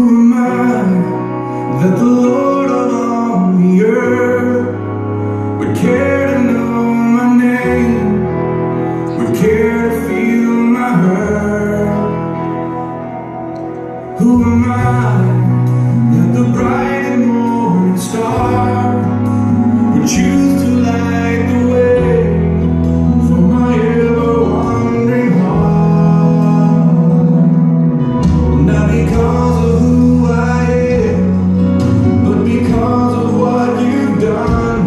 am I that the Lord of all the earth would care to know my name, would care to feel my hurt? Who am I that the bright and morning star would choose to light the way for my ever-wandering heart? Not because of who I am, but because of what you've done.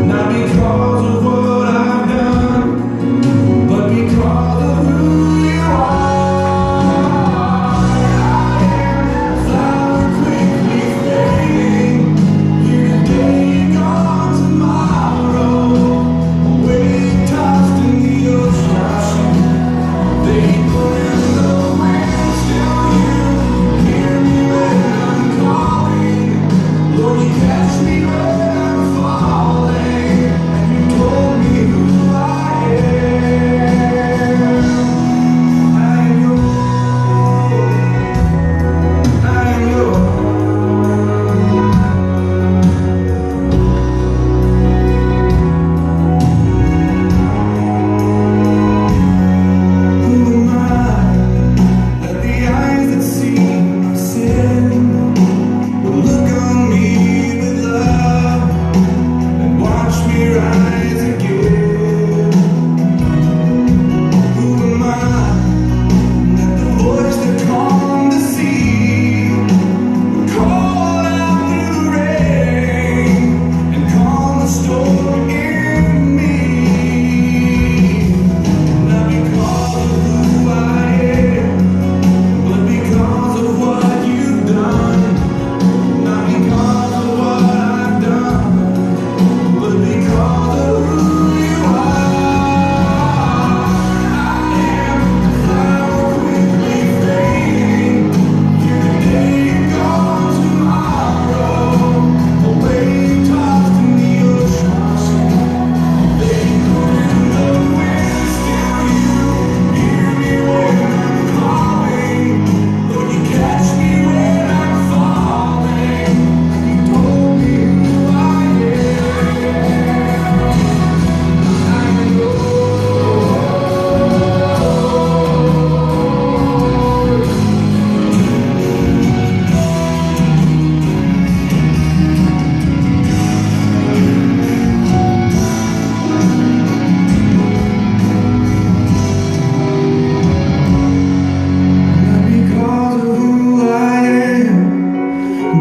Not because of what I've done, but because of who you are.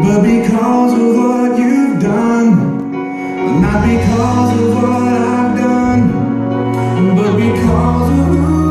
But because of what you've done, not because of what I've done, but because of who